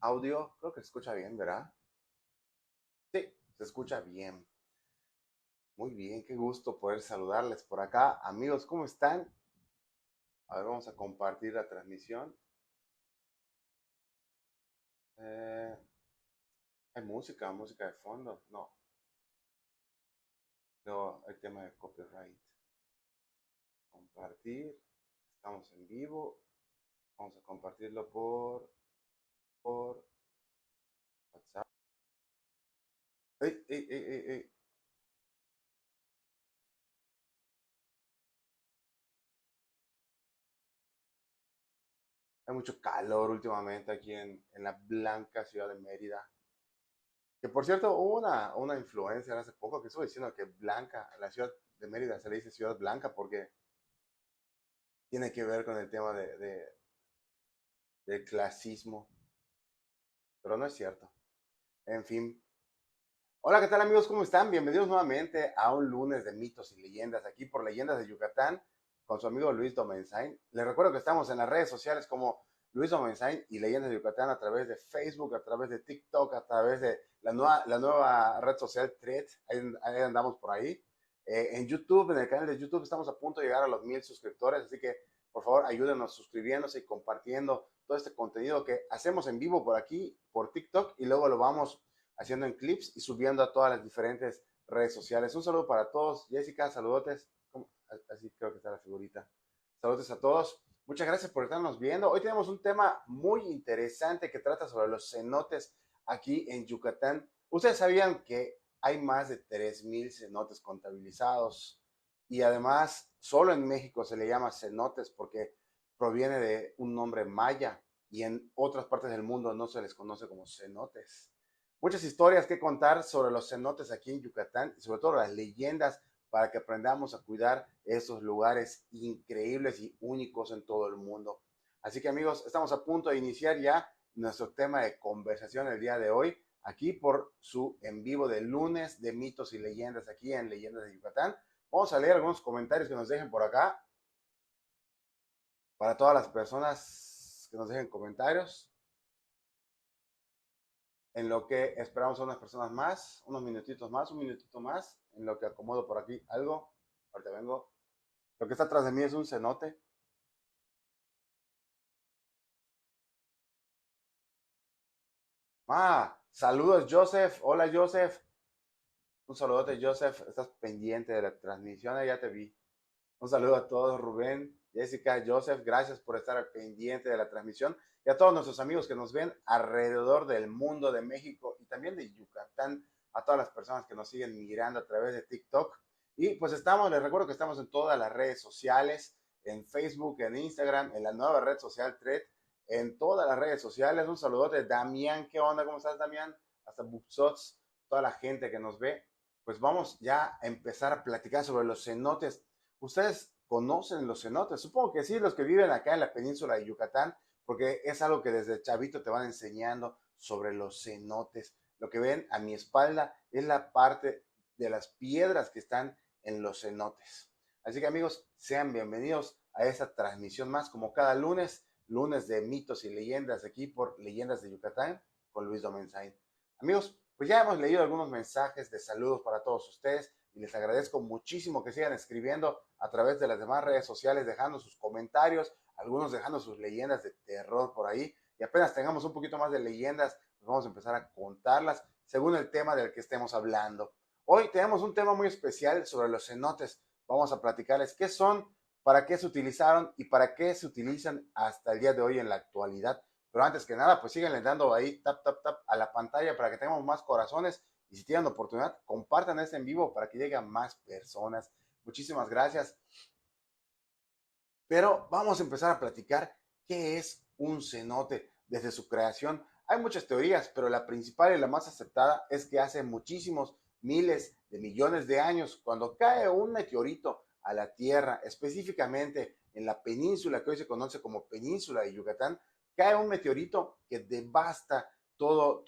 Audio, creo que se escucha bien, ¿verdad? Sí, se escucha bien. Muy bien, qué gusto poder saludarles por acá. Amigos, ¿cómo están? A ver, vamos a compartir la transmisión. Eh, ¿Hay música de fondo? No, no, hay tema de copyright. Compartir, estamos en vivo. Vamos a compartirlo por WhatsApp. ¡Ey, ey, ey, ey, ey! Hay mucho calor últimamente aquí en la blanca ciudad de Mérida. Que por cierto, hubo una influencer hace poco que estuvo diciendo que Blanca, la ciudad de Mérida se le dice ciudad blanca porque tiene que ver con el tema del clasismo, pero no es cierto. En fin. Hola, ¿qué tal amigos? ¿Cómo están? Bienvenidos nuevamente a un lunes de mitos y leyendas aquí por Leyendas de Yucatán con su amigo Luis Domenzain. Les recuerdo que estamos en las redes sociales como Luis Domenzain y Leyendas de Yucatán a través de Facebook, a través de TikTok, a través de la nueva red social Threads. Ahí andamos por ahí. En YouTube, en el canal de YouTube, estamos a punto de llegar a los 1000 suscriptores, así que por favor ayúdenos suscribiéndose y compartiendo todo este contenido que hacemos en vivo por aquí, por TikTok, y luego lo vamos haciendo en clips y subiendo a todas las diferentes redes sociales. Un saludo para todos. Jessica, saludotes. Así creo que está la figurita. Saludos a todos. Muchas gracias por estarnos viendo. Hoy tenemos un tema muy interesante que trata sobre los cenotes aquí en Yucatán. Ustedes sabían que hay más de 3000 cenotes contabilizados y además solo en México se le llama cenotes porque proviene de un nombre maya y en otras partes del mundo no se les conoce como cenotes. Muchas historias que contar sobre los cenotes aquí en Yucatán y sobre todo las leyendas para que aprendamos a cuidar esos lugares increíbles y únicos en todo el mundo. Así que amigos, estamos a punto de iniciar ya nuestro tema de conversación el día de hoy, aquí por su en vivo de lunes de mitos y leyendas aquí en Leyendas de Yucatán. Vamos a leer algunos comentarios que nos dejen por acá para todas las personas que nos dejen comentarios. En lo que esperamos a unas personas más, unos minutitos más, un minutito más, en lo que acomodo por aquí algo. Ahorita vengo. Lo que está atrás de mí es un cenote. Saludos Joseph. Hola Joseph. Un saludote Joseph. Estás pendiente de la transmisión, ya te vi. Un saludo a todos, Rubén, Jessica, Joseph. Gracias por estar al pendiente de la transmisión. Y a todos nuestros amigos que nos ven alrededor del mundo de México y también de Yucatán. A todas las personas que nos siguen mirando a través de TikTok. Y pues les recuerdo que estamos en todas las redes sociales, en Facebook, en Instagram, en la nueva red social Thread, en todas las redes sociales. Un saludote, Damián. ¿Qué onda? ¿Cómo estás, Damián? Hasta Buxots, toda la gente que nos ve. Pues vamos ya a empezar a platicar sobre los cenotes. ¿Ustedes conocen los cenotes? Supongo que sí, los que viven acá en la península de Yucatán, porque es algo que desde chavito te van enseñando sobre los cenotes. Lo que ven a mi espalda es la parte de las piedras que están en los cenotes. Así que amigos, sean bienvenidos a esta transmisión más, como cada lunes, lunes de mitos y leyendas aquí por Leyendas de Yucatán con Luis Domenzain. Amigos, pues ya hemos leído algunos mensajes de saludos para todos ustedes y les agradezco muchísimo que sigan escribiendo a través de las demás redes sociales, dejando sus comentarios, algunos dejando sus leyendas de terror por ahí. Y apenas tengamos un poquito más de leyendas, pues vamos a empezar a contarlas según el tema del que estemos hablando. Hoy tenemos un tema muy especial sobre los cenotes. Vamos a platicarles qué son, para qué se utilizaron y para qué se utilizan hasta el día de hoy en la actualidad. Pero antes que nada, pues síganle dando ahí tap, tap, tap a la pantalla para que tengamos más corazones. Y si tienen oportunidad, compartan este en vivo para que llegue a más personas. Muchísimas gracias. Pero vamos a empezar a platicar qué es un cenote desde su creación. Hay muchas teorías, pero la principal y la más aceptada es que hace muchísimos miles de millones de años, cuando cae un meteorito a la Tierra, específicamente en la península que hoy se conoce como península de Yucatán, cae un meteorito que devasta todo,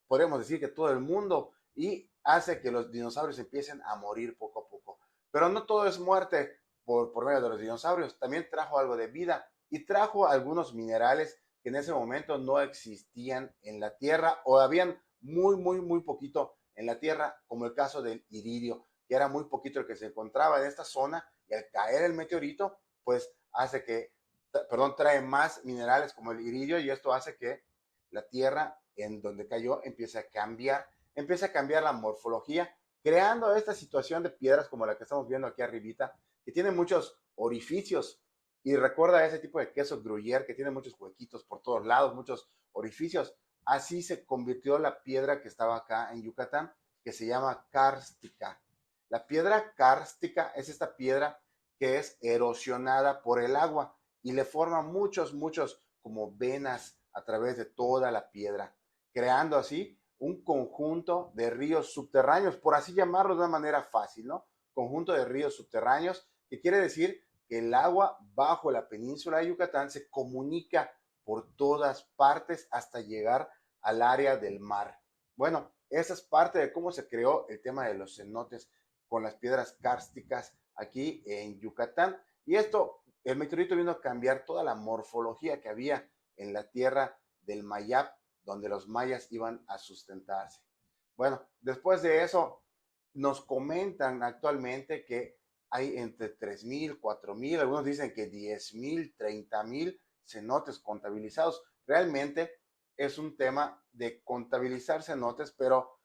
podríamos decir que todo el mundo y hace que los dinosaurios empiecen a morir poco a poco. Pero no todo es muerte por medio de los dinosaurios, también trajo algo de vida y trajo algunos minerales que en ese momento no existían en la Tierra o habían muy poquito en la Tierra, como el caso del iridio, que era muy poquito el que se encontraba en esta zona y al caer el meteorito, pues hace que, perdón, trae más minerales como el iridio y esto hace que la Tierra en donde cayó empieza a cambiar la morfología, creando esta situación de piedras como la que estamos viendo aquí arribita, que tiene muchos orificios y recuerda ese tipo de queso gruyere que tiene muchos huequitos por todos lados, muchos orificios. Así se convirtió la piedra que estaba acá en Yucatán, que se llama kárstica. La piedra kárstica es esta piedra que es erosionada por el agua y le forma muchos como venas a través de toda la piedra, creando así un conjunto de ríos subterráneos, por así llamarlo de una manera fácil, ¿no? Conjunto de ríos subterráneos, que quiere decir que el agua bajo la península de Yucatán se comunica por todas partes hasta llegar al área del mar. Bueno, esa es parte de cómo se creó el tema de los cenotes con las piedras kársticas aquí en Yucatán. Y esto, el meteorito vino a cambiar toda la morfología que había en la tierra del Mayap, donde los mayas iban a sustentarse. Bueno, después de eso, nos comentan actualmente que hay entre 3,000, 4,000, algunos dicen que 10,000, 30,000 cenotes contabilizados. Realmente es un tema de contabilizar cenotes, pero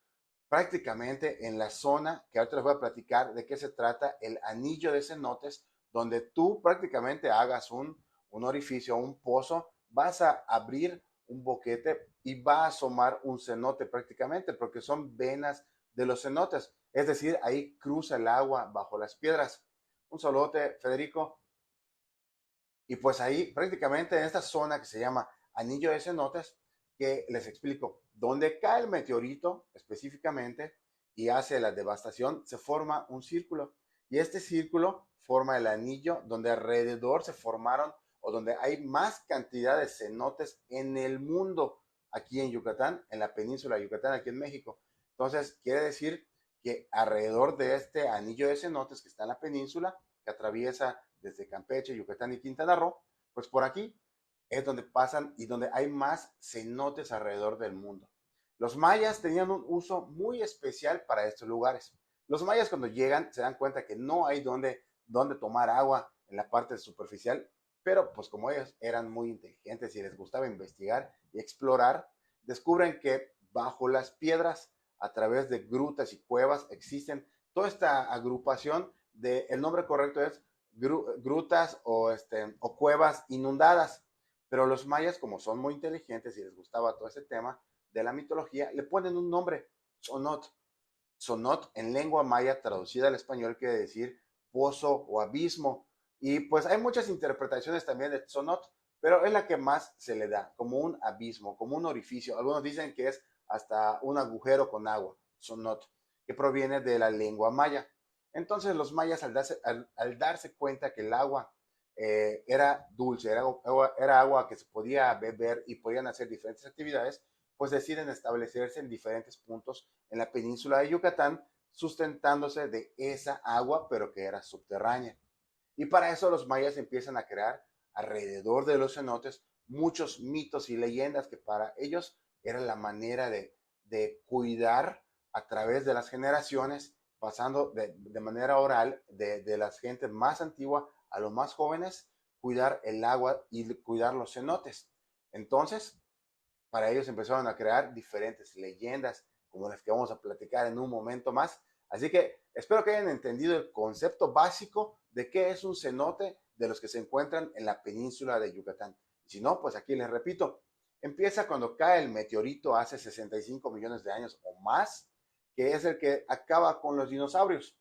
prácticamente en la zona, que ahorita les voy a platicar de qué se trata, el anillo de cenotes, donde tú prácticamente hagas un orificio, un pozo, vas a abrir un boquete y va a asomar un cenote prácticamente, porque son venas de los cenotes. Es decir, ahí cruza el agua bajo las piedras. Un saludote, Federico. Y pues ahí prácticamente en esta zona que se llama Anillo de Cenotes, que les explico, donde cae el meteorito específicamente y hace la devastación, se forma un círculo. Y este círculo forma el anillo donde alrededor se formaron o donde hay más cantidad de cenotes en el mundo, aquí en Yucatán, en la península de Yucatán, aquí en México. Entonces, quiere decir que alrededor de este anillo de cenotes que está en la península, que atraviesa desde Campeche, Yucatán y Quintana Roo, pues por aquí es donde pasan y donde hay más cenotes alrededor del mundo. Los mayas tenían un uso muy especial para estos lugares. Los mayas cuando llegan se dan cuenta que no hay donde tomar agua en la parte superficial, pero pues como ellos eran muy inteligentes y les gustaba investigar y explorar, descubren que bajo las piedras, a través de grutas y cuevas, existen toda esta agrupación el nombre correcto es grutas o cuevas inundadas. Pero los mayas, como son muy inteligentes y les gustaba todo ese tema de la mitología, le ponen un nombre, Sonot. Sonot en lengua maya traducida al español quiere decir pozo o abismo. Y pues hay muchas interpretaciones también de Sonot, pero es la que más se le da, como un abismo, como un orificio. Algunos dicen que es hasta un agujero con agua, Sonot, que proviene de la lengua maya. Entonces los mayas al darse cuenta que el agua era dulce, era agua que se podía beber y podían hacer diferentes actividades, pues deciden establecerse en diferentes puntos en la península de Yucatán, sustentándose de esa agua, pero que era subterránea. Y para eso los mayas empiezan a crear alrededor de los cenotes muchos mitos y leyendas que para ellos era la manera de cuidar a través de las generaciones, pasando de manera oral de las gentes más antiguas a los más jóvenes, cuidar el agua y cuidar los cenotes. Entonces, para ellos empezaron a crear diferentes leyendas, como las que vamos a platicar en un momento más. Así que espero que hayan entendido el concepto básico de qué es un cenote de los que se encuentran en la península de Yucatán. Y si no, pues aquí les repito, empieza cuando cae el meteorito hace 65 millones de años o más, que es el que acaba con los dinosaurios.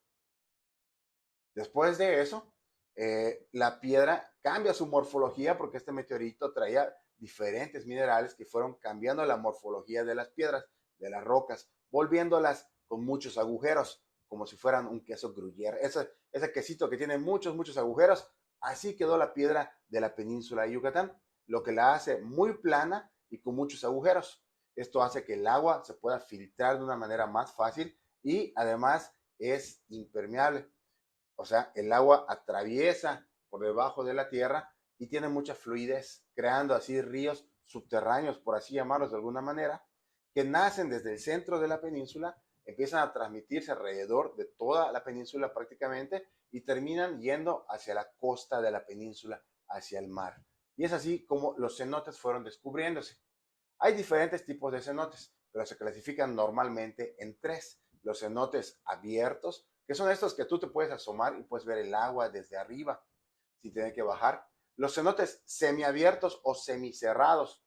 Después de eso, la piedra cambia su morfología porque este meteorito traía diferentes minerales que fueron cambiando la morfología de las piedras, de las rocas, volviéndolas con muchos agujeros, como si fueran un queso gruyere. Ese quesito que tiene muchos agujeros, así quedó la piedra de la península de Yucatán, lo que la hace muy plana y con muchos agujeros. Esto hace que el agua se pueda filtrar de una manera más fácil y además es impermeable. O sea, el agua atraviesa por debajo de la tierra y tiene mucha fluidez, creando así ríos subterráneos, por así llamarlos de alguna manera, que nacen desde el centro de la península, empiezan a transmitirse alrededor de toda la península prácticamente y terminan yendo hacia la costa de la península, hacia el mar. Y es así como los cenotes fueron descubriéndose. Hay diferentes tipos de cenotes, pero se clasifican normalmente en tres. Los cenotes abiertos, que son estos que tú te puedes asomar y puedes ver el agua desde arriba sin tener que bajar. Los cenotes semiabiertos o semicerrados.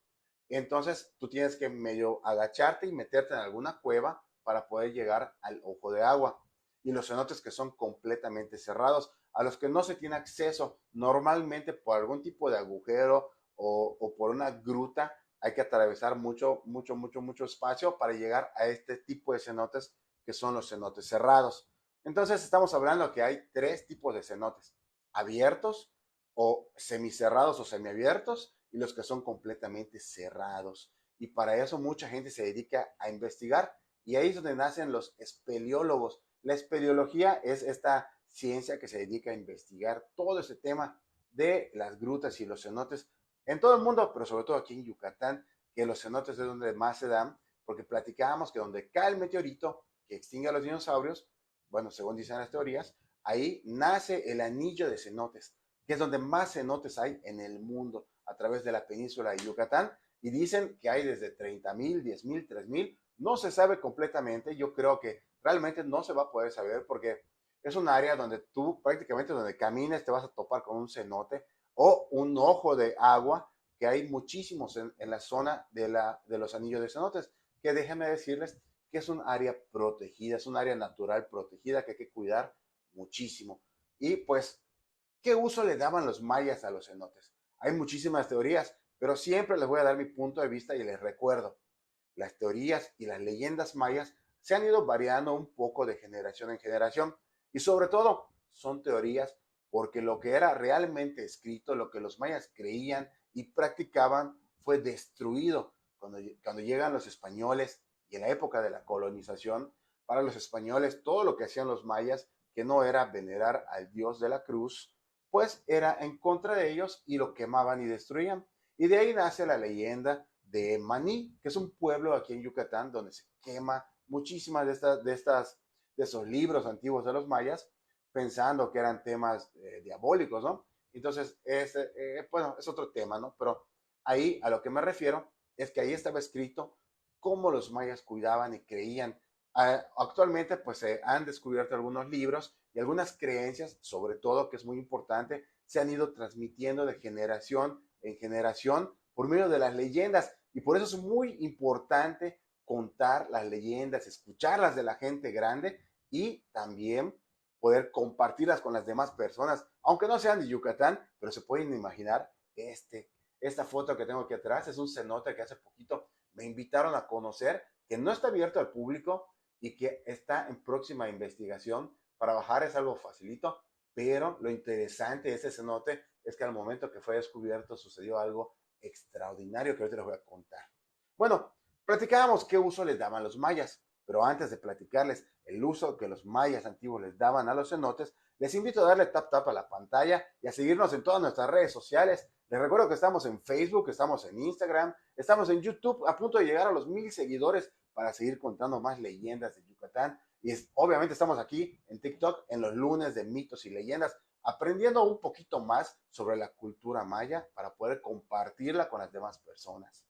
Entonces tú tienes que medio agacharte y meterte en alguna cueva para poder llegar al ojo de agua. Y los cenotes que son completamente cerrados, a los que no se tiene acceso normalmente por algún tipo de agujero o por una gruta, hay que atravesar mucho espacio para llegar a este tipo de cenotes que son los cenotes cerrados. Entonces estamos hablando que hay tres tipos de cenotes: abiertos o semicerrados o semiabiertos, y los que son completamente cerrados. Y para eso mucha gente se dedica a investigar, y ahí es donde nacen los espeleólogos. La espeleología es esta ciencia que se dedica a investigar todo ese tema de las grutas y los cenotes en todo el mundo, pero sobre todo aquí en Yucatán, que los cenotes es donde más se dan, porque platicábamos que donde cae el meteorito que extingue a los dinosaurios, bueno, según dicen las teorías, ahí nace el anillo de cenotes, que es donde más cenotes hay en el mundo, a través de la península de Yucatán, y dicen que hay desde 30,000, 10,000, 3,000, no se sabe completamente. Yo creo que realmente no se va a poder saber, porque es un área donde tú prácticamente donde camines te vas a topar con un cenote o un ojo de agua, que hay muchísimos en la zona de los anillos de cenotes, que déjenme decirles que es un área protegida, es un área natural protegida que hay que cuidar muchísimo. Y pues, ¿qué uso le daban los mayas a los cenotes? Hay muchísimas teorías, pero siempre les voy a dar mi punto de vista y les recuerdo, las teorías y las leyendas mayas se han ido variando un poco de generación en generación, y sobre todo son teorías porque lo que era realmente escrito, lo que los mayas creían y practicaban, fue destruido cuando llegan los españoles. Y en la época de la colonización, para los españoles todo lo que hacían los mayas, que no era venerar al dios de la cruz, pues era en contra de ellos y lo quemaban y destruían. Y de ahí nace la leyenda de Maní, que es un pueblo aquí en Yucatán donde se quema muchísimas de esos libros antiguos de los mayas, pensando que eran temas diabólicos, ¿no? Entonces, bueno, es otro tema, ¿no? Pero ahí a lo que me refiero es que ahí estaba escrito cómo los mayas cuidaban y creían. Actualmente, pues se han descubierto algunos libros y algunas creencias, sobre todo, que es muy importante, se han ido transmitiendo de generación en generación por medio de las leyendas. Y por eso es muy importante contar las leyendas, escucharlas de la gente grande y también poder compartirlas con las demás personas, aunque no sean de Yucatán, pero se pueden imaginar esta foto que tengo aquí atrás es un cenote que hace poquito me invitaron a conocer, que no está abierto al público y que está en próxima investigación. Para bajar es algo facilito, pero lo interesante de este cenote es que al momento que fue descubierto sucedió algo extraordinario que ahorita les voy a contar. Bueno, platicábamos qué uso les daban los mayas, pero antes de platicarles el uso que los mayas antiguos les daban a los cenotes, les invito a darle tap a la pantalla y a seguirnos en todas nuestras redes sociales. Les recuerdo que estamos en Facebook, estamos en Instagram, estamos en YouTube, a punto de llegar a los 1,000 seguidores para seguir contando más leyendas de Yucatán. Y obviamente estamos aquí en TikTok en los lunes de mitos y leyendas, aprendiendo un poquito más sobre la cultura maya para poder compartirla con las demás personas.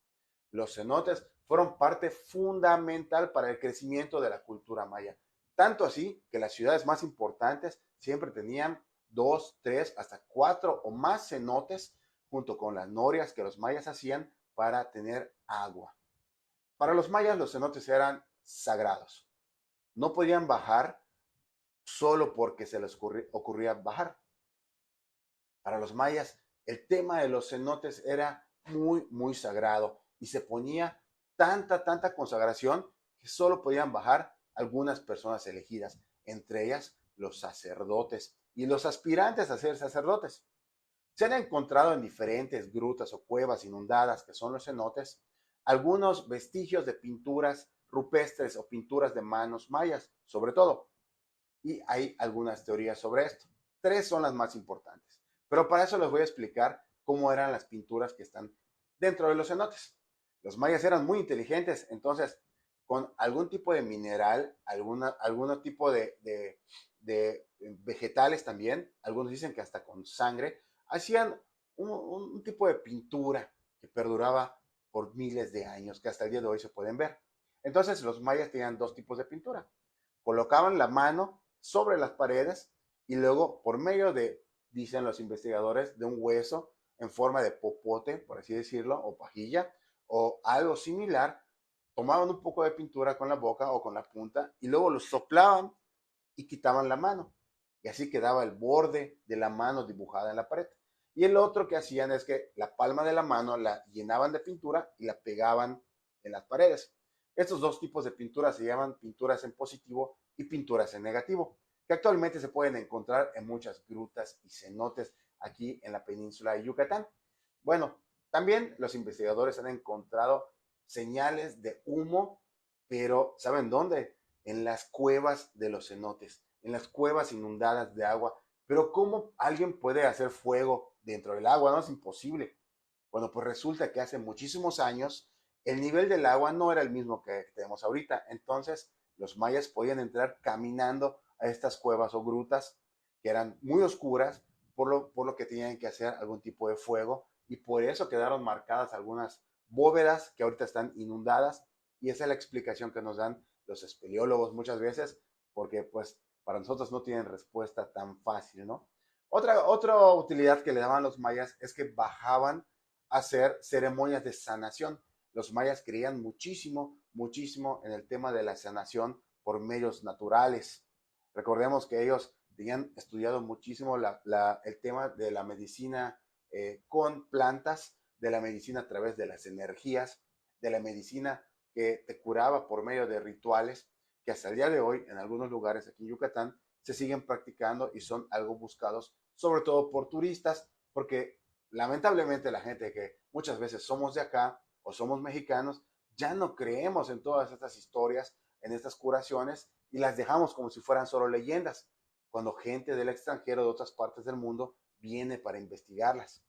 Los cenotes fueron parte fundamental para el crecimiento de la cultura maya, tanto así que las ciudades más importantes siempre tenían 2, 3, hasta 4 o más cenotes, junto con las norias que los mayas hacían para tener agua. Para los mayas los cenotes eran sagrados. No podían bajar solo porque se les ocurría bajar. Para los mayas, el tema de los cenotes era muy sagrado y se ponía tanta consagración que solo podían bajar algunas personas elegidas, entre ellas los sacerdotes y los aspirantes a ser sacerdotes. Se han encontrado en diferentes grutas o cuevas inundadas, que son los cenotes, algunos vestigios de pinturas rupestres o pinturas de manos mayas, sobre todo. Y hay algunas teorías sobre esto. Tres son las más importantes. Pero para eso les voy a explicar cómo eran las pinturas que están dentro de los cenotes. Los mayas eran muy inteligentes, entonces con algún tipo de mineral, algún tipo de vegetales también, algunos dicen que hasta con sangre, hacían un tipo de pintura que perduraba por miles de años, que hasta el día de hoy se pueden ver. Entonces los mayas tenían dos tipos de pintura. Colocaban la mano sobre las paredes y luego por medio de, dicen los investigadores, de un hueso en forma de popote, por así decirlo, o pajilla, o algo similar, tomaban un poco de pintura con la boca o con la punta y luego lo soplaban y quitaban la mano. Y así quedaba el borde de la mano dibujada en la pared. Y el otro que hacían es que la palma de la mano la llenaban de pintura y la pegaban en las paredes. Estos dos tipos de pinturas se llaman pinturas en positivo y pinturas en negativo, que actualmente se pueden encontrar en muchas grutas y cenotes aquí en la península de Yucatán. Bueno, también los investigadores han encontrado señales de humo, pero ¿saben dónde? En las cuevas de los cenotes, en las cuevas inundadas de agua. Pero ¿cómo alguien puede hacer fuego dentro del agua? No es imposible. Bueno, pues resulta que hace muchísimos años el nivel del agua no era el mismo que tenemos ahorita. Entonces los mayas podían entrar caminando a estas cuevas o grutas que eran muy oscuras, por lo que tenían que hacer algún tipo de fuego y por eso quedaron marcadas algunas bóvedas que ahorita están inundadas y esa es la explicación que nos dan los espeleólogos muchas veces porque pues para nosotros no tienen respuesta tan fácil, ¿no? Otra utilidad que le daban los mayas es que bajaban a hacer ceremonias de sanación. Los mayas creían muchísimo, muchísimo en el tema de la sanación por medios naturales. Recordemos que ellos tenían estudiado muchísimo el tema de la medicina con plantas, de la medicina a través de las energías, de la medicina que te curaba por medio de rituales que hasta el día de hoy en algunos lugares aquí en Yucatán se siguen practicando y son algo buscados, sobre todo por turistas, porque lamentablemente la gente que muchas veces somos de acá o somos mexicanos, ya no creemos en todas estas historias, en estas curaciones y las dejamos como si fueran solo leyendas, cuando gente del extranjero de otras partes del mundo viene para investigarlas.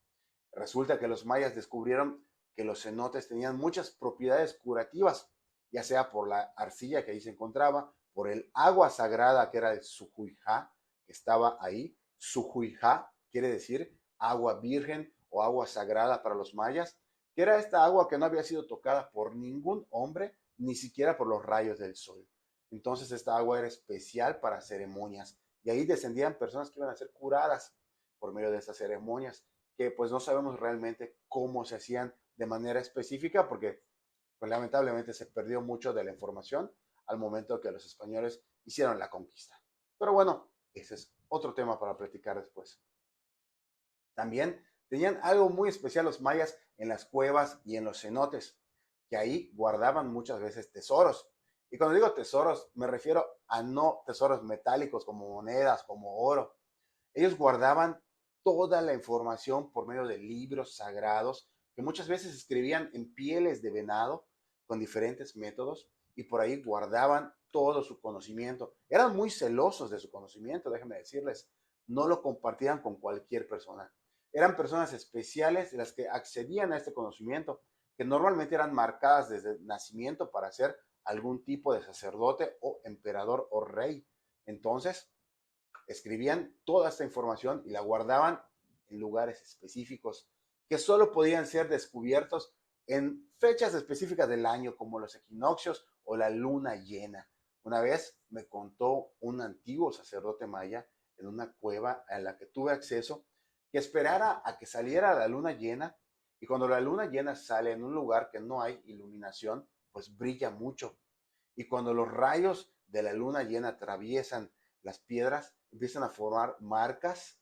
Resulta que los mayas descubrieron que los cenotes tenían muchas propiedades curativas, ya sea por la arcilla que ahí se encontraba, por el agua sagrada que era el Sujuijá, que estaba ahí. Sujuijá quiere decir agua virgen o agua sagrada para los mayas, que era esta agua que no había sido tocada por ningún hombre, ni siquiera por los rayos del sol. Entonces esta agua era especial para ceremonias y ahí descendían personas que iban a ser curadas por medio de estas ceremonias que pues no sabemos realmente cómo se hacían de manera específica porque pues lamentablemente se perdió mucho de la información al momento que los españoles hicieron la conquista. Pero bueno, ese es otro tema para platicar después. También tenían algo muy especial los mayas en las cuevas y en los cenotes, que ahí guardaban muchas veces tesoros. Y cuando digo tesoros, me refiero a no tesoros metálicos como monedas, como oro. Ellos guardaban toda la información por medio de libros sagrados que muchas veces escribían en pieles de venado con diferentes métodos y por ahí guardaban todo su conocimiento. Eran muy celosos de su conocimiento, déjenme decirles. No lo compartían con cualquier persona. Eran personas especiales las que accedían a este conocimiento, que normalmente eran marcadas desde el nacimiento para ser algún tipo de sacerdote o emperador o rey. Entonces, escribían toda esta información y la guardaban en lugares específicos que solo podían ser descubiertos en fechas específicas del año, como los equinoccios o la luna llena. Una vez me contó un antiguo sacerdote maya en una cueva a la que tuve acceso que esperara a que saliera la luna llena y cuando la luna llena sale en un lugar que no hay iluminación, pues brilla mucho. Y cuando los rayos de la luna llena atraviesan las piedras, empiezan a formar marcas,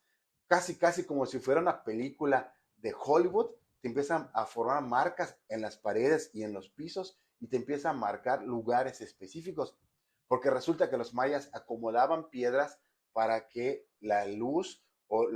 casi, casi como si fuera una película de Hollywood, te empiezan a formar marcas en las paredes y en los pisos y te empiezan a marcar lugares específicos, porque resulta que los mayas acomodaban piedras para que la luz o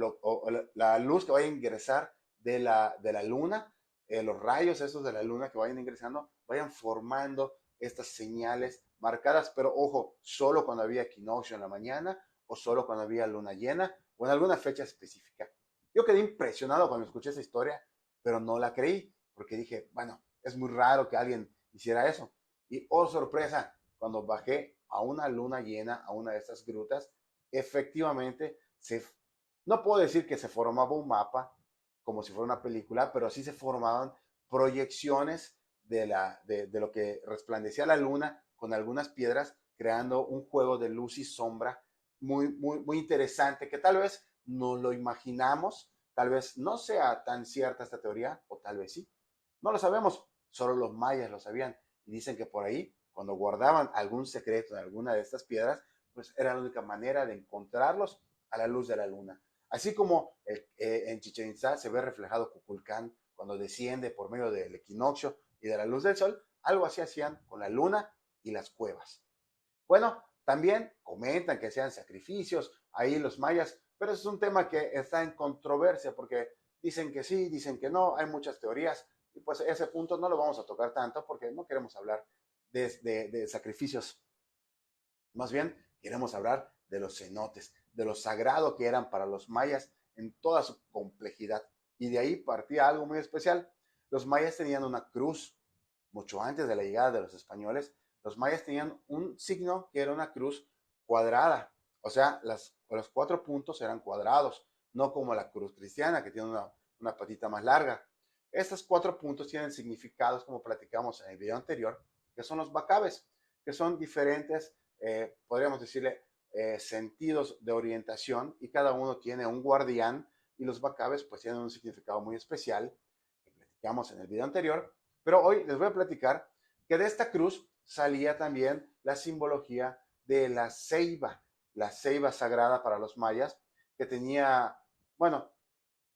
la luz que vaya a ingresar de la luna, los rayos esos de la luna que vayan ingresando, vayan formando estas señales marcadas, pero ojo, solo cuando había equinoccio en la mañana o solo cuando había luna llena o en alguna fecha específica. Yo quedé impresionado cuando escuché esa historia, pero no la creí. porque dije, bueno, es muy raro que alguien hiciera eso. Y oh sorpresa, cuando bajé a una luna llena, a una de estas grutas, efectivamente, no puedo decir que se formaba un mapa como si fuera una película, pero sí se formaban proyecciones de lo que resplandecía la luna con algunas piedras, creando un juego de luz y sombra muy interesante, que tal vez no lo imaginamos, tal vez no sea tan cierta esta teoría, o tal vez sí. No lo sabemos, solo los mayas lo sabían. Y dicen que por ahí, cuando guardaban algún secreto en alguna de estas piedras, pues era la única manera de encontrarlos a la luz de la luna. Así como en Chichén Itzá se ve reflejado Kukulcán cuando desciende por medio del equinoccio y de la luz del sol, algo así hacían con la luna y las cuevas. Bueno, también comentan que sean sacrificios ahí los mayas, pero es un tema que está en controversia porque dicen que sí, dicen que no, hay muchas teorías y pues ese punto no lo vamos a tocar tanto porque no queremos hablar de sacrificios, más bien queremos hablar de los cenotes, de lo sagrado que eran para los mayas en toda su complejidad. Y de ahí partía algo muy especial. Los mayas tenían una cruz, mucho antes de la llegada de los españoles, los mayas tenían un signo que era una cruz cuadrada, o sea, los 4 puntos eran cuadrados, no como la cruz cristiana que tiene una patita más larga. Estos 4 puntos tienen significados, como platicamos en el video anterior, que son los bacabes, que son diferentes, podríamos decirle, sentidos de orientación y cada uno tiene un guardián y los bacabes pues tienen un significado muy especial que platicamos en el video anterior, pero hoy les voy a platicar que de esta cruz salía también la simbología de la ceiba sagrada para los mayas, que tenía, bueno,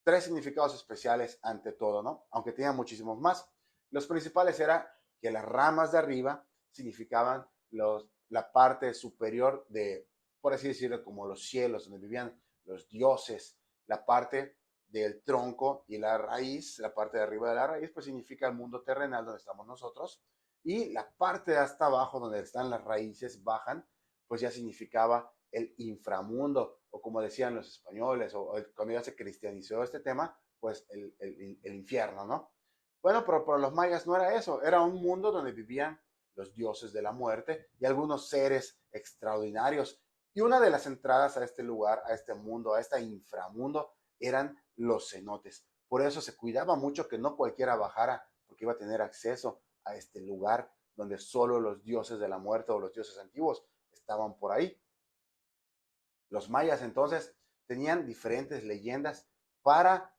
3 significados especiales ante todo, ¿no? Aunque tenía muchísimos más. Los principales era que las ramas de arriba significaban la parte superior de, por así decirlo, como los cielos, donde vivían los dioses. La parte del tronco y la raíz, la parte de arriba de la raíz, pues significa el mundo terrenal donde estamos nosotros. Y la parte de hasta abajo, donde están las raíces, bajan, pues ya significaba el inframundo, o como decían los españoles, o cuando ya se cristianizó este tema, pues el infierno, ¿no? Bueno, pero para los mayas no era eso, era un mundo donde vivían los dioses de la muerte y algunos seres extraordinarios. Y una de las entradas a este lugar, a este mundo, a este inframundo, eran los cenotes. Por eso se cuidaba mucho que no cualquiera bajara, porque iba a tener acceso a este lugar donde solo los dioses de la muerte o los dioses antiguos estaban por ahí. Los mayas entonces tenían diferentes leyendas para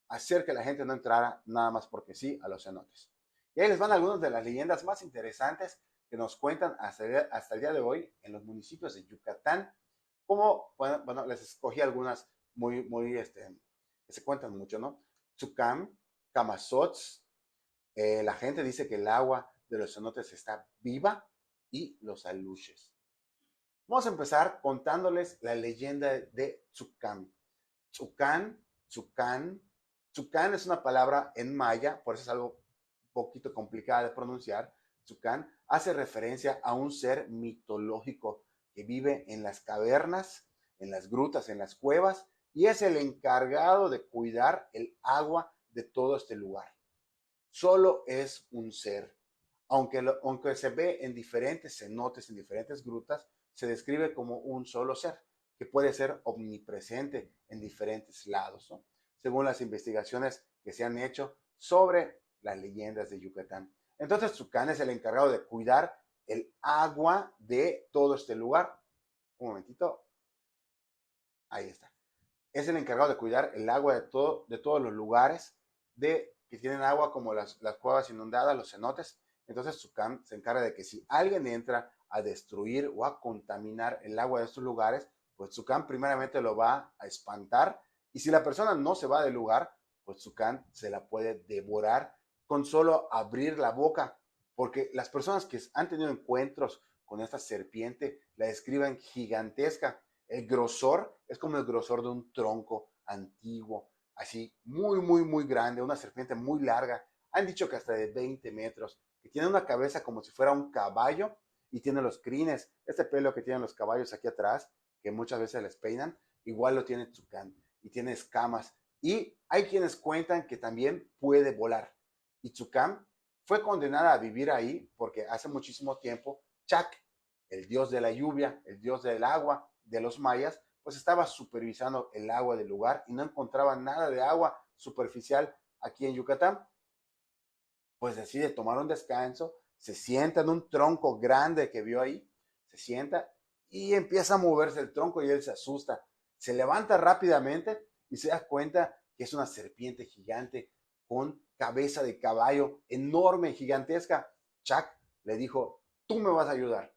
hacer que la gente no entrara nada más porque sí a los cenotes. Y ahí les van algunas de las leyendas más interesantes que nos cuentan hasta el día de hoy en los municipios de Yucatán. Como, bueno, les escogí algunas que se cuentan mucho, ¿no? Tzucam, Camazots, la gente dice que el agua de los cenotes está viva, y los aluches. Vamos a empezar contándoles la leyenda de Tzucán. Tzucán, Tzucán, Tzucán es una palabra en maya, por eso es algo un poquito complicada de pronunciar. Tzucán hace referencia a un ser mitológico que vive en las cavernas, en las grutas, en las cuevas, y es el encargado de cuidar el agua de todo este lugar. Solo es un ser. Aunque se ve en diferentes cenotes, en diferentes grutas, se describe como un solo ser, que puede ser omnipresente en diferentes lados, ¿no? Según las investigaciones que se han hecho sobre las leyendas de Yucatán. Entonces, Tzucán es el encargado de cuidar el agua de todo este lugar. Un momentito. Ahí está. Es el encargado de cuidar el agua de todos los lugares que tienen agua, como las cuevas inundadas, los cenotes. Entonces Tzucán se encarga de que si alguien entra a destruir o a contaminar el agua de estos lugares, pues Tzucán primeramente lo va a espantar, y si la persona no se va del lugar, pues Tzucán se la puede devorar con solo abrir la boca, porque las personas que han tenido encuentros con esta serpiente la describen gigantesca. El grosor es como el grosor de un tronco antiguo, así muy grande, una serpiente muy larga. Han dicho que hasta de 20 metros, que tiene una cabeza como si fuera un caballo y tiene los crines, este pelo que tienen los caballos aquí atrás, que muchas veces les peinan, igual lo tiene Tzucán, y tiene escamas. Y hay quienes cuentan que también puede volar. Y Tzukam fue condenada a vivir ahí porque hace muchísimo tiempo Chak, el dios de la lluvia, el dios del agua de los mayas, pues estaba supervisando el agua del lugar y no encontraba nada de agua superficial aquí en Yucatán. Pues decide tomar un descanso, se sienta en un tronco grande que vio ahí, se sienta y empieza a moverse el tronco y él se asusta. Se levanta rápidamente y se da cuenta que es una serpiente gigante con cabeza de caballo enorme, gigantesca. Chak le dijo, tú me vas a ayudar.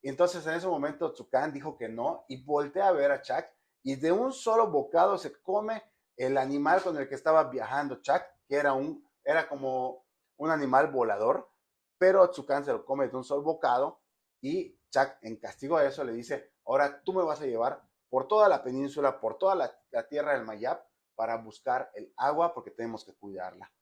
Y entonces en ese momento Tzukam dijo que no y voltea a ver a Chak y de un solo bocado se come el animal con el que estaba viajando Chak, que era como un animal volador, pero Tzukam se lo come de un solo bocado y Chak en castigo a eso le dice, ahora tú me vas a llevar por toda la península, por toda la tierra del Mayab para buscar el agua porque tenemos que cuidarla.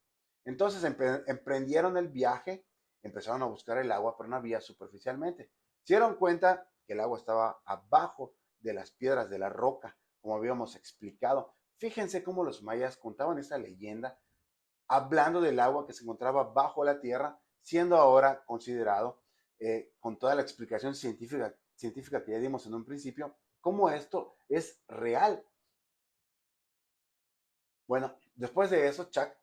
Entonces emprendieron el viaje, empezaron a buscar el agua, pero no había superficialmente. Se dieron cuenta que el agua estaba abajo de las piedras de la roca, como habíamos explicado. Fíjense cómo los mayas contaban esta leyenda hablando del agua que se encontraba bajo la tierra, siendo ahora considerado, con toda la explicación científica que ya dimos en un principio, cómo esto es real. Bueno, después de eso, Chak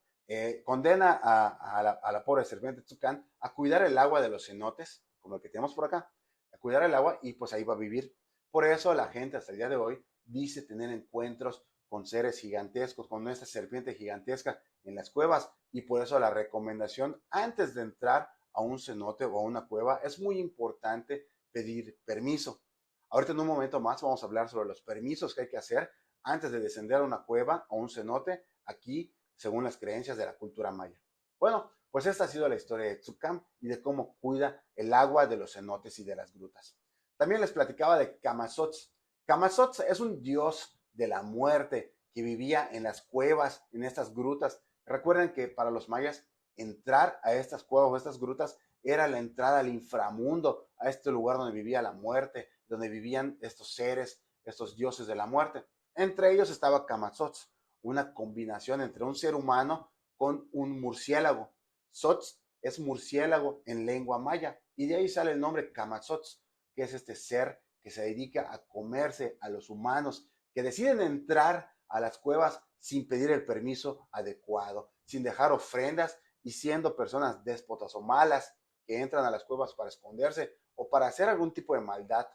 condena a la pobre serpiente Tzukam a cuidar el agua de los cenotes, como el que tenemos por acá, a cuidar el agua y pues ahí va a vivir. Por eso la gente hasta el día de hoy dice tener encuentros con seres gigantescos, con esta serpiente gigantesca en las cuevas y por eso la recomendación antes de entrar a un cenote o a una cueva es muy importante pedir permiso. Ahorita en un momento más vamos a hablar sobre los permisos que hay que hacer antes de descender a una cueva o un cenote aquí según las creencias de la cultura maya. Bueno, pues esta ha sido la historia de Tzukam y de cómo cuida el agua de los cenotes y de las grutas. También les platicaba de Camazotz. Camazotz es un dios de la muerte que vivía en las cuevas, en estas grutas. Recuerden que para los mayas entrar a estas cuevas o estas grutas era la entrada al inframundo, a este lugar donde vivía la muerte, donde vivían estos seres, estos dioses de la muerte. Entre ellos estaba Camazotz, una combinación entre un ser humano con un murciélago. Sotz es murciélago en lengua maya y de ahí sale el nombre Camazotz, que es este ser que se dedica a comerse a los humanos que deciden entrar a las cuevas sin pedir el permiso adecuado, sin dejar ofrendas y siendo personas déspotas o malas que entran a las cuevas para esconderse o para hacer algún tipo de maldad.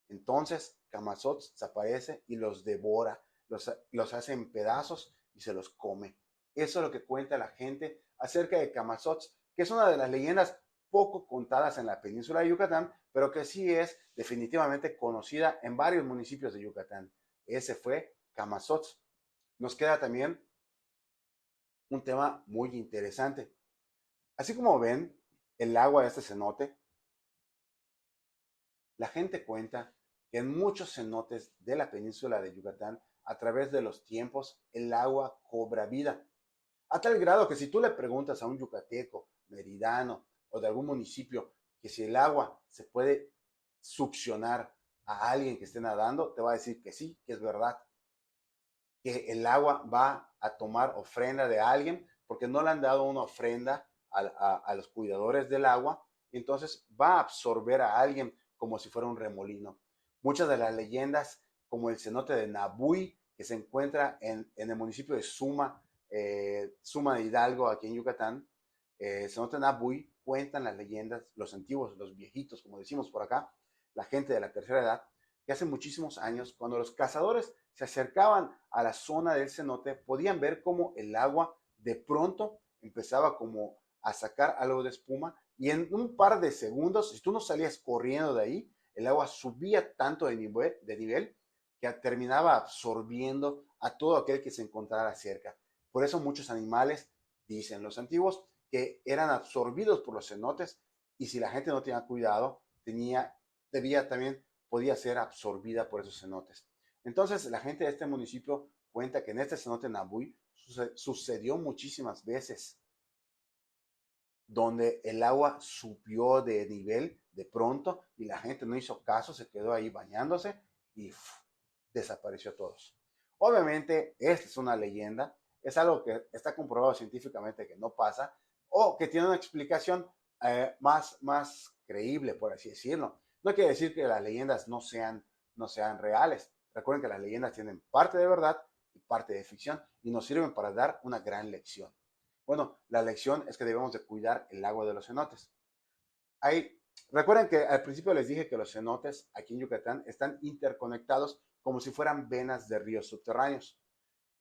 Entonces Camazotz desaparece y los devora, los hace en pedazos y se los come. Eso es lo que cuenta la gente acerca de Camazotz, que es una de las leyendas poco contadas en la península de Yucatán, pero que sí es definitivamente conocida en varios municipios de Yucatán. Ese fue Camazotz. Nos queda también un tema muy interesante. Así como ven el agua de este cenote, la gente cuenta que en muchos cenotes de la península de Yucatán, a través de los tiempos, el agua cobra vida. A tal grado que si tú le preguntas a un yucateco, meridano o de algún municipio que si el agua se puede succionar a alguien que esté nadando, te va a decir que sí, que es verdad. Que el agua va a tomar ofrenda de alguien porque no le han dado una ofrenda a los cuidadores del agua, entonces va a absorber a alguien como si fuera un remolino. Muchas de las leyendas, como el cenote de Nabuy, que se encuentra en el municipio de Suma de Hidalgo, aquí en Yucatán, cenote de Nabuy, cuentan las leyendas, los antiguos, los viejitos, como decimos por acá, la gente de la tercera edad, que hace muchísimos años, cuando los cazadores se acercaban a la zona del cenote, podían ver cómo el agua de pronto empezaba como a sacar algo de espuma y en un par de segundos, si tú no salías corriendo de ahí, el agua subía tanto de nivel que terminaba absorbiendo a todo aquel que se encontrara cerca. Por eso muchos animales, dicen los antiguos, que eran absorbidos por los cenotes y si la gente no tenía cuidado, debía también podía ser absorbida por esos cenotes. Entonces, la gente de este municipio cuenta que en este cenote Nabuy sucedió muchísimas veces donde el agua subió de nivel de pronto y la gente no hizo caso, se quedó ahí bañándose y desapareció todos. Obviamente, esta es una leyenda, es algo que está comprobado científicamente que no pasa, o que tiene una explicación más creíble, por así decirlo. No quiere decir que las leyendas no sean reales. Recuerden que las leyendas tienen parte de verdad y parte de ficción y nos sirven para dar una gran lección. Bueno, la lección es que debemos de cuidar el agua de los cenotes. Hay, recuerden que al principio les dije que los cenotes aquí en Yucatán están interconectados como si fueran venas de ríos subterráneos.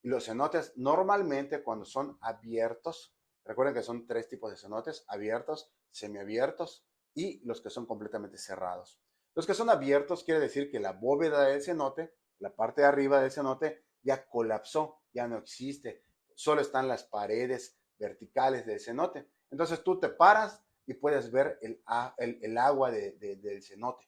Y los cenotes normalmente cuando son abiertos, recuerden que son tres tipos de cenotes: abiertos, semiabiertos y los que son completamente cerrados. Los que son abiertos quiere decir que la bóveda del cenote, la parte de arriba del cenote, ya colapsó, ya no existe. Solo están las paredes verticales del cenote. Entonces tú te paras y puedes ver el agua del cenote.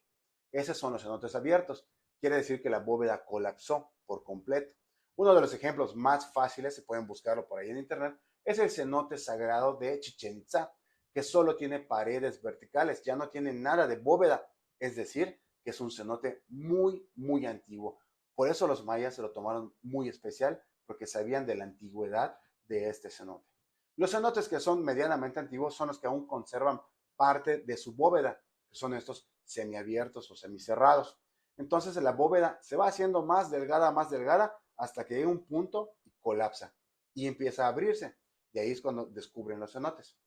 Esos son los cenotes abiertos. Quiere decir que la bóveda colapsó por completo. Uno de los ejemplos más fáciles, se pueden buscarlo por ahí en internet, es el cenote sagrado de Chichén Itzá, que solo tiene paredes verticales, ya no tiene nada de bóveda, es decir, que es un cenote muy, muy antiguo. Por eso los mayas se lo tomaron muy especial, porque sabían de la antigüedad de este cenote. Los cenotes que son medianamente antiguos son los que aún conservan parte de su bóveda, que son estos semiabiertos o semicerrados. Entonces la bóveda se va haciendo más delgada, hasta que llega un punto y colapsa y empieza a abrirse. Y ahí es cuando descubren los cenotes.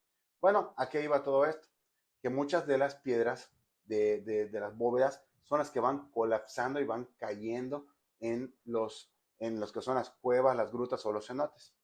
Bueno, ¿a qué iba todo esto? Que muchas de las piedras de las bóvedas son las que van colapsando y van cayendo en los que son las cuevas, las grutas o los cenotes.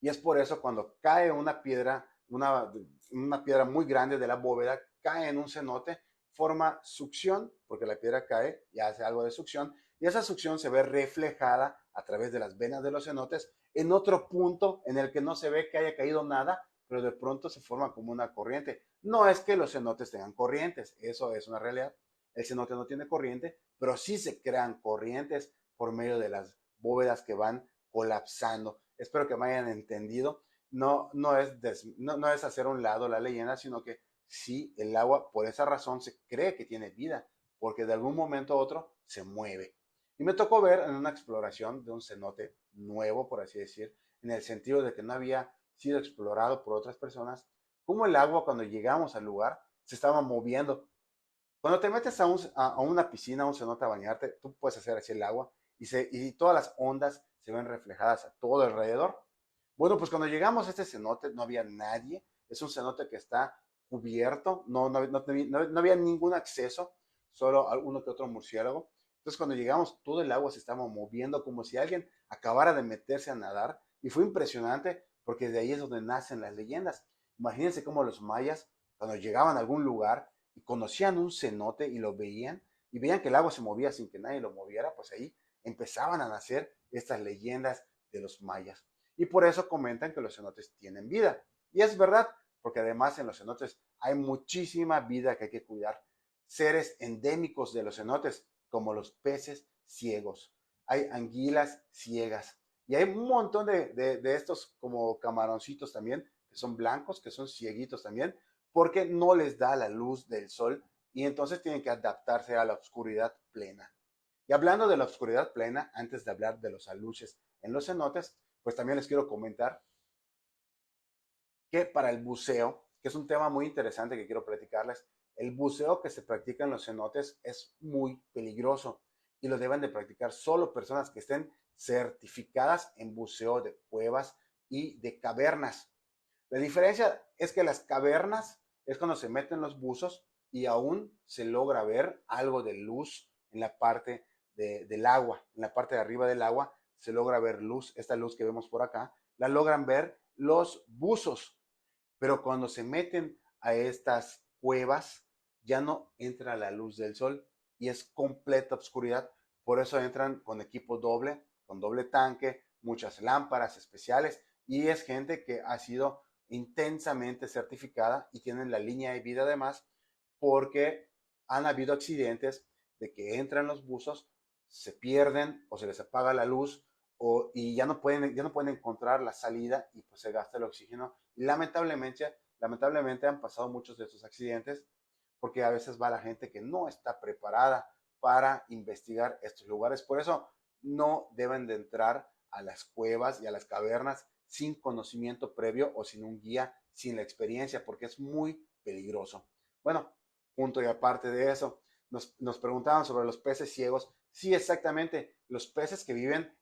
Y es por eso cuando cae una piedra muy grande de la bóveda, cae en un cenote, forma succión, porque la piedra cae y hace algo de succión, y esa succión se ve reflejada a través de las venas de los cenotes en otro punto en el que no se ve que haya caído nada, pero de pronto se forma como una corriente. No es que los cenotes tengan corrientes, eso es una realidad. El cenote no tiene corriente, pero sí se crean corrientes por medio de las bóvedas que van colapsando. Espero que me hayan entendido. No es hacer a un lado la leyenda, sino que sí, el agua por esa razón se cree que tiene vida, porque de algún momento a otro se mueve. Y me tocó ver en una exploración de un cenote nuevo, por así decir, en el sentido de que no había sido explorado por otras personas, cómo el agua cuando llegamos al lugar se estaba moviendo. Cuando te metes a una piscina, a un cenote a bañarte, tú puedes hacer así el agua y todas las ondas se ven reflejadas a todo alrededor. Bueno, pues cuando llegamos a este cenote no había nadie. Es un cenote que está cubierto, no había ningún acceso, solo uno que otro murciélago. Entonces cuando llegamos, todo el agua se estaba moviendo como si alguien acabara de meterse a nadar. Y fue impresionante porque de ahí es donde nacen las leyendas. Imagínense cómo los mayas, cuando llegaban a algún lugar y conocían un cenote y lo veían, y veían que el agua se movía sin que nadie lo moviera, pues ahí empezaban a nacer estas leyendas de los mayas. Y por eso comentan que los cenotes tienen vida. Y es verdad, porque además en los cenotes hay muchísima vida que hay que cuidar. Seres endémicos de los cenotes, como los peces ciegos. Hay anguilas ciegas. Y hay un montón de estos como camaroncitos también, que son blancos, que son cieguitos también, porque no les da la luz del sol y entonces tienen que adaptarse a la oscuridad plena. Y hablando de la oscuridad plena, antes de hablar de los aluches en los cenotes, pues también les quiero comentar que para el buceo, que es un tema muy interesante que quiero platicarles, el buceo que se practica en los cenotes es muy peligroso y lo deben de practicar solo personas que estén certificadas en buceo de cuevas y de cavernas. La diferencia es que las cavernas es cuando se meten los buzos y aún se logra ver algo de luz en la parte del agua, en la parte de arriba del agua se logra ver luz, esta luz que vemos por acá, la logran ver los buzos, pero cuando se meten a estas cuevas ya no entra la luz del sol y es completa oscuridad, por eso entran con equipo doble, con doble tanque, muchas lámparas especiales y es gente que ha sido intensamente certificada y tienen la línea de vida además porque han habido accidentes de que entran los buzos, se pierden o se les apaga la luz y ya no pueden encontrar la salida y pues se gasta el oxígeno. Y lamentablemente han pasado muchos de estos accidentes porque a veces va la gente que no está preparada para investigar estos lugares. Por eso no deben de entrar a las cuevas y a las cavernas sin conocimiento previo o sin un guía, sin la experiencia, porque es muy peligroso. Bueno, punto y aparte de eso, nos preguntaban sobre los peces ciegos. Sí, exactamente, los peces que viven,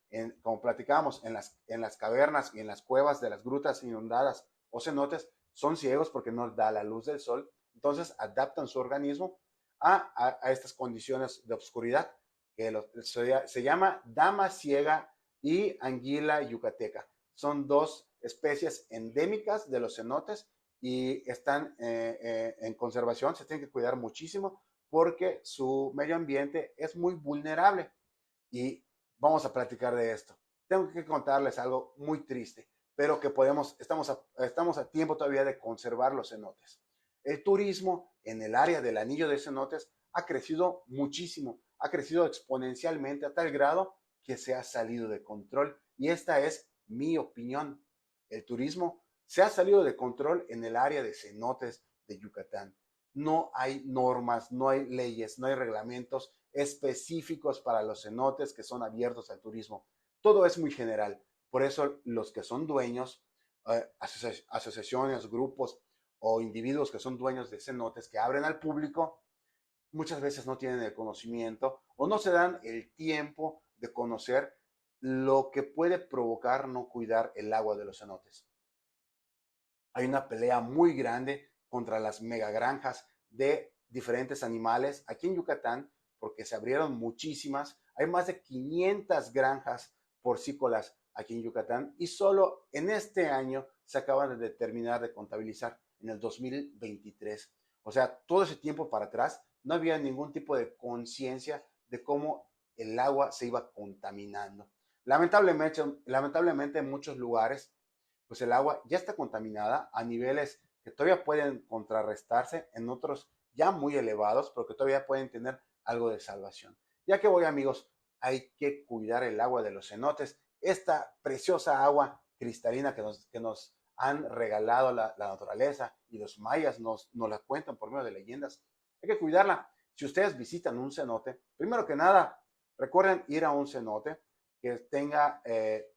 como platicábamos, en las cavernas y en las cuevas de las grutas inundadas o cenotes, son ciegos porque no da la luz del sol, entonces adaptan su organismo a estas condiciones de oscuridad, que se llama dama ciega y anguila yucateca. Son dos especies endémicas de los cenotes y están en conservación, se tienen que cuidar muchísimo porque su medio ambiente es muy vulnerable y vamos a platicar de esto. Tengo que contarles algo muy triste, pero que estamos a tiempo todavía de conservar los cenotes. El turismo en el área del anillo de cenotes ha crecido muchísimo, ha crecido exponencialmente a tal grado que se ha salido de control. Y esta es mi opinión. El turismo se ha salido de control en el área de cenotes de Yucatán. No hay normas, no hay leyes, no hay reglamentos específicos para los cenotes que son abiertos al turismo. Todo es muy general. Por eso los que son dueños, asociaciones, grupos o individuos que son dueños de cenotes que abren al público, muchas veces no tienen el conocimiento o no se dan el tiempo de conocer lo que puede provocar no cuidar el agua de los cenotes. Hay una pelea muy grande contra las megagranjas de diferentes animales aquí en Yucatán, porque se abrieron muchísimas. Hay más de 500 granjas porcícolas aquí en Yucatán y solo en este año se acaban de terminar de contabilizar en el 2023. O sea, todo ese tiempo para atrás no había ningún tipo de conciencia de cómo el agua se iba contaminando. Lamentablemente en muchos lugares pues el agua ya está contaminada a niveles que todavía pueden contrarrestarse, en otros ya muy elevados, pero que todavía pueden tener algo de salvación. Ya que voy, amigos, hay que cuidar el agua de los cenotes, esta preciosa agua cristalina que nos han regalado la naturaleza y los mayas nos la cuentan por medio de leyendas. Hay que cuidarla. Si ustedes visitan un cenote, primero que nada, recuerden ir a un cenote que tenga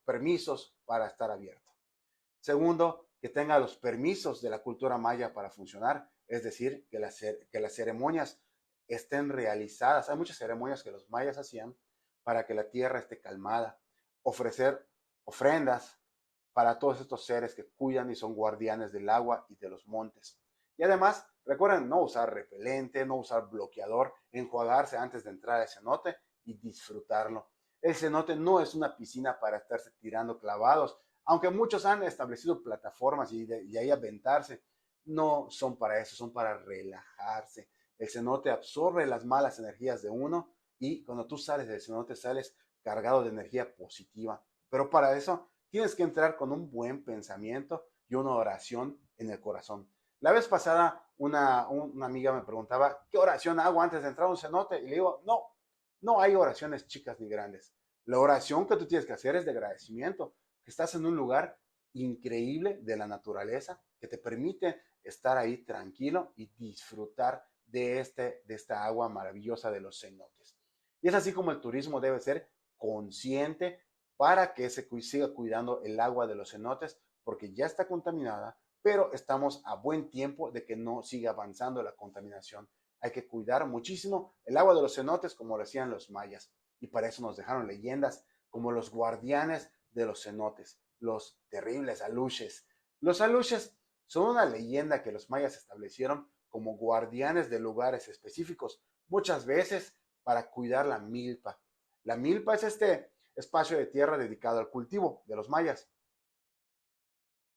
permisos para estar abierto. Segundo, que tenga los permisos de la cultura maya para funcionar, es decir, que las ceremonias estén realizadas. Hay muchas ceremonias que los mayas hacían para que la tierra esté calmada, ofrecer ofrendas para todos estos seres que cuidan y son guardianes del agua y de los montes. Y además, recuerden no usar repelente, no usar bloqueador, enjuagarse antes de entrar al cenote y disfrutarlo. El cenote no es una piscina para estarse tirando clavados, aunque muchos han establecido plataformas y ahí aventarse, no son para eso, son para relajarse. El cenote absorbe las malas energías de uno y cuando tú sales del cenote sales cargado de energía positiva. Pero para eso tienes que entrar con un buen pensamiento y una oración en el corazón. La vez pasada una amiga me preguntaba, ¿qué oración hago antes de entrar a un cenote? Y le digo, no hay oraciones chicas ni grandes. La oración que tú tienes que hacer es de agradecimiento, que estás en un lugar increíble de la naturaleza que te permite estar ahí tranquilo y disfrutar de esta agua maravillosa de los cenotes. Y es así como el turismo debe ser consciente para que se siga cuidando el agua de los cenotes, porque ya está contaminada, pero estamos a buen tiempo de que no siga avanzando la contaminación. Hay que cuidar muchísimo el agua de los cenotes como lo hacían los mayas. Y para eso nos dejaron leyendas como los guardianes de los cenotes, los terribles aluches. Los aluches son una leyenda que los mayas establecieron como guardianes de lugares específicos, muchas veces para cuidar la milpa. La milpa es este espacio de tierra dedicado al cultivo de los mayas,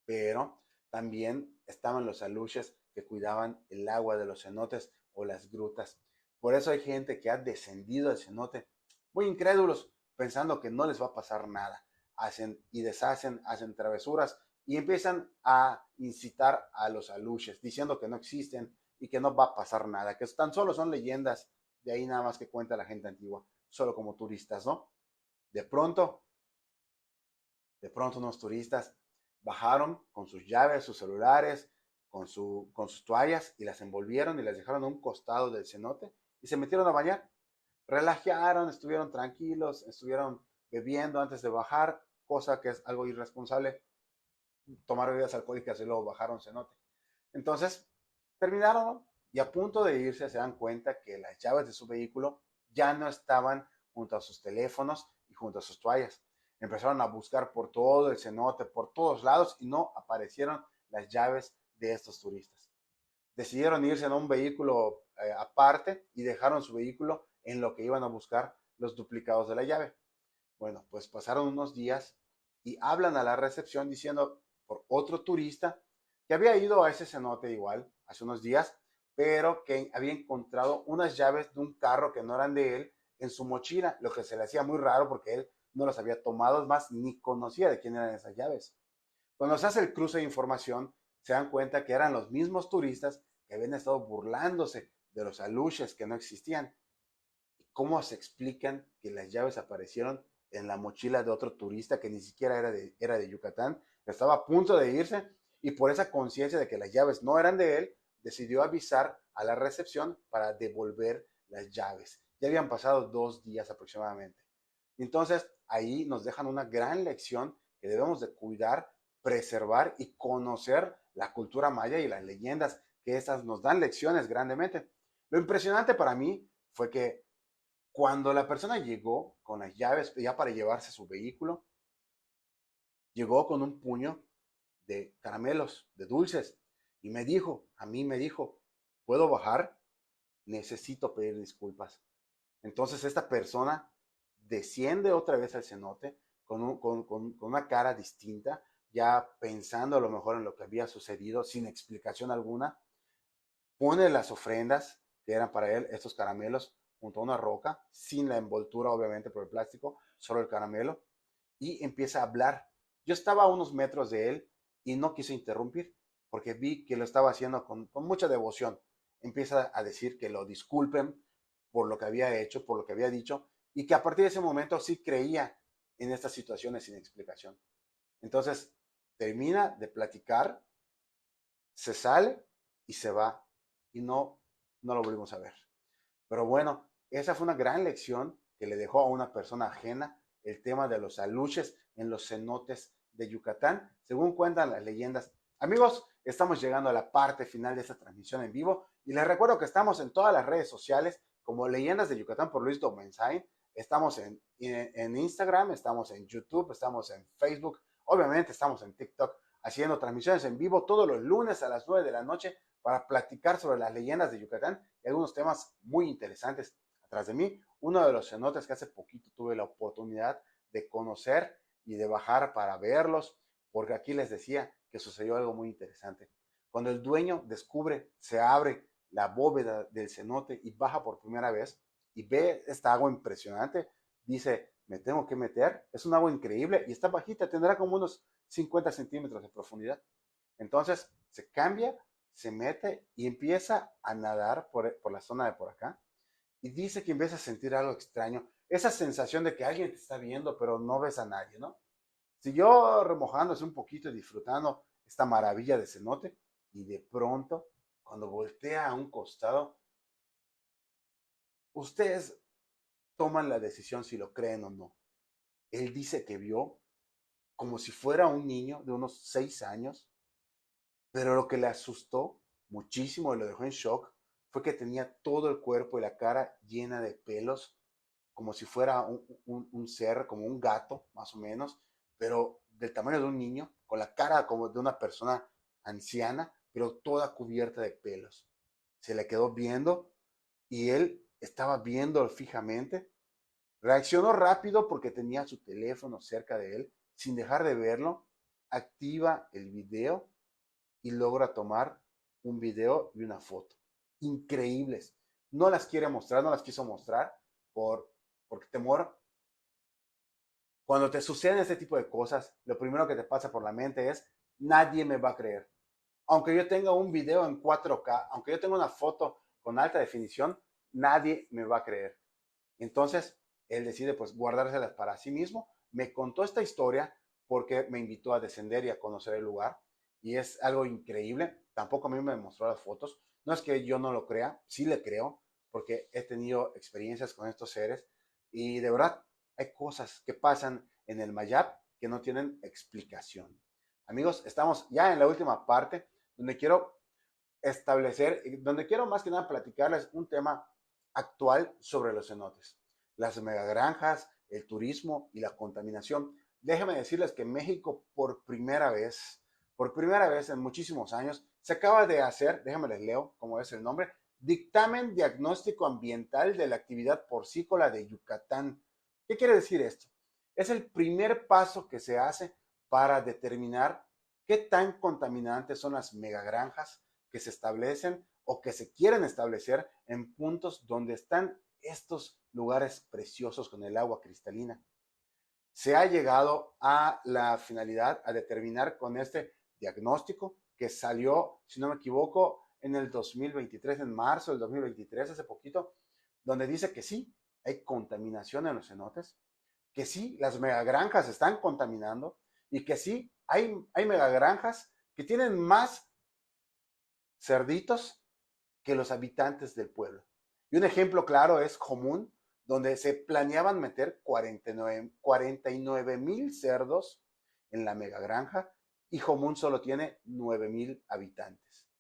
pero también estaban los aluches que cuidaban el agua de los cenotes o las grutas. Por eso hay gente que ha descendido al cenote muy incrédulos, pensando que no les va a pasar nada. Hacen y deshacen, hacen travesuras y empiezan a incitar a los aluches, diciendo que no existen y que no va a pasar nada, que tan solo son leyendas, de ahí nada más que cuenta la gente antigua, solo como turistas, ¿no? De pronto, de pronto unos turistas bajaron con sus llaves, sus celulares, con sus toallas y las envolvieron y las dejaron a un costado del cenote y se metieron a bañar. Relajaron, estuvieron tranquilos, estuvieron bebiendo antes de bajar, cosa que es algo irresponsable. tomar bebidas alcohólicas y luego bajar a un cenote. Entonces, terminaron, ¿no? Y a punto de irse se dan cuenta que las llaves de su vehículo ya no estaban junto a sus teléfonos y junto a sus toallas. Empezaron a buscar por todo el cenote, por todos lados, y no aparecieron las llaves de estos turistas. Decidieron irse en un vehículo aparte y dejaron su vehículo en lo que iban a buscar los duplicados de la llave. Bueno, pues pasaron unos días y hablan a la recepción diciendo por otro turista que había ido a ese cenote igual hace unos días, pero que había encontrado unas llaves de un carro que no eran de él en su mochila, lo que se le hacía muy raro porque él no las había tomado, más ni conocía de quién eran esas llaves. Cuando se hace el cruce de información, se dan cuenta que eran los mismos turistas que habían estado burlándose de los aluches que no existían. ¿Cómo se explican que las llaves aparecieron en la mochila de otro turista que ni siquiera era de Yucatán? Estaba a punto de irse y por esa conciencia de que las llaves no eran de él, decidió avisar a la recepción para devolver las llaves. Ya habían pasado 2 días aproximadamente. Entonces, ahí nos dejan una gran lección que debemos de cuidar, preservar y conocer la cultura maya y las leyendas, que estas nos dan lecciones grandemente. Lo impresionante para mí fue que cuando la persona llegó con las llaves ya para llevarse su vehículo, llegó con un puño de caramelos, de dulces, y me dijo, a mí me dijo, ¿puedo bajar? Necesito pedir disculpas. Entonces esta persona desciende otra vez al cenote con una cara distinta, ya pensando a lo mejor en lo que había sucedido, sin explicación alguna, pone las ofrendas que eran para él, estos caramelos, junto a una roca, sin la envoltura obviamente por el plástico, solo el caramelo, y empieza a hablar. Yo estaba a unos metros de él y no quise interrumpir, porque vi que lo estaba haciendo con mucha devoción. Empieza a decir que lo disculpen por lo que había hecho, por lo que había dicho, y que a partir de ese momento sí creía en estas situaciones sin explicación. Entonces, termina de platicar, se sale y se va, y no lo volvimos a ver. Pero bueno, esa fue una gran lección que le dejó a una persona ajena el tema de los aluches en los cenotes de Yucatán, según cuentan las leyendas. Amigos, estamos llegando a la parte final de esta transmisión en vivo y les recuerdo que estamos en todas las redes sociales como Leyendas de Yucatán por Luis Domenzain. Estamos en Instagram, estamos en YouTube, estamos en Facebook, obviamente estamos en TikTok haciendo transmisiones en vivo todos los lunes a las 9 de la noche para platicar sobre las leyendas de Yucatán y algunos temas muy interesantes. Atrás de mí, uno de los cenotes que hace poquito tuve la oportunidad de conocer y de bajar para verlos, porque aquí les decía que sucedió algo muy interesante. Cuando el dueño descubre, se abre la bóveda del cenote y baja por primera vez y ve esta agua impresionante, dice, me tengo que meter, es un agua increíble y está bajita, tendrá como unos 50 centímetros de profundidad. Entonces se cambia, se mete y empieza a nadar por la zona de por acá y dice que empieza a sentir algo extraño, esa sensación de que alguien te está viendo pero no ves a nadie, ¿no? Siguió remojándose un poquito y disfrutando esta maravilla de cenote y de pronto, cuando voltea a un costado, ustedes toman la decisión si lo creen o no. Él dice que vio como si fuera un niño de unos 6 años, pero lo que le asustó muchísimo y lo dejó en shock fue que tenía todo el cuerpo y la cara llena de pelos, como si fuera un ser, como un gato, más o menos, pero del tamaño de un niño, con la cara como de una persona anciana, pero toda cubierta de pelos. Se le quedó viendo y él estaba viendo fijamente. Reaccionó rápido porque tenía su teléfono cerca de él, sin dejar de verlo, activa el video y logra tomar un video y una foto. Increíbles. No las quiere mostrar, no las quiso mostrar porque temor. Cuando te suceden este tipo de cosas, lo primero que te pasa por la mente es, nadie me va a creer. Aunque yo tenga un video en 4K, aunque yo tenga una foto con alta definición, nadie me va a creer. Entonces, él decide pues guardárselas para sí mismo. Me contó esta historia porque me invitó a descender y a conocer el lugar. Y es algo increíble. Tampoco a mí me mostró las fotos. No es que yo no lo crea, sí le creo, porque he tenido experiencias con estos seres. Y de verdad, hay cosas que pasan en el Mayab que no tienen explicación. Amigos, estamos ya en la última parte donde quiero establecer, donde quiero más que nada platicarles un tema actual sobre los cenotes, las megagranjas, el turismo y la contaminación. Déjenme decirles que México por primera vez en muchísimos años, se acaba de hacer, déjenme les leo cómo es el nombre, Dictamen Diagnóstico Ambiental de la Actividad Porcícola de Yucatán. ¿Qué quiere decir esto? Es el primer paso que se hace para determinar qué tan contaminantes son las megagranjas que se establecen o que se quieren establecer en puntos donde están estos lugares preciosos con el agua cristalina. Se ha llegado a la finalidad, a determinar con este diagnóstico que salió, si no me equivoco, en el 2023, en marzo del 2023, hace poquito, donde dice que sí, hay contaminación en los cenotes, que sí, las megagranjas están contaminando y que sí, hay megagranjas que tienen más cerditos que los habitantes del pueblo. Y un ejemplo claro es Jomún, donde se planeaban meter 49,000 cerdos en la megagranja y Jomún solo tiene 9,000 habitantes.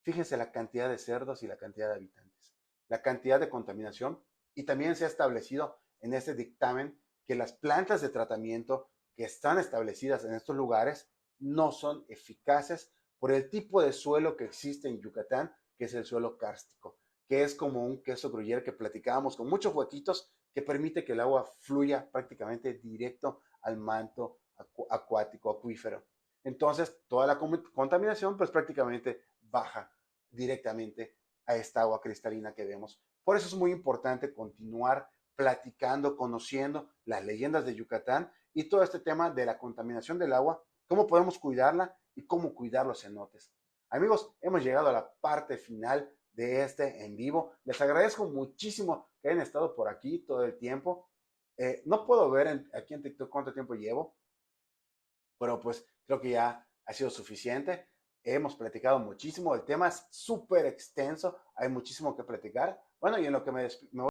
Fíjense la cantidad de cerdos y la cantidad de habitantes, la cantidad de contaminación, y también se ha establecido en este dictamen que las plantas de tratamiento que están establecidas en estos lugares no son eficaces por el tipo de suelo que existe en Yucatán, que es el suelo kárstico, que es como un queso gruyere que platicábamos con muchos huequitos que permite que el agua fluya prácticamente directo al manto acuático, acuífero. Entonces, toda la contaminación pues prácticamente baja directamente a esta agua cristalina que vemos. Por eso es muy importante continuar platicando, conociendo las leyendas de Yucatán y todo este tema de la contaminación del agua, cómo podemos cuidarla y cómo cuidar los cenotes. Amigos, hemos llegado a la parte final de este en vivo. Les agradezco muchísimo que hayan estado por aquí todo el tiempo. No puedo ver aquí en TikTok cuánto tiempo llevo, pero pues creo que ya ha sido suficiente. Hemos platicado muchísimo, el tema es súper extenso, hay muchísimo que platicar. Bueno, y en lo que me voy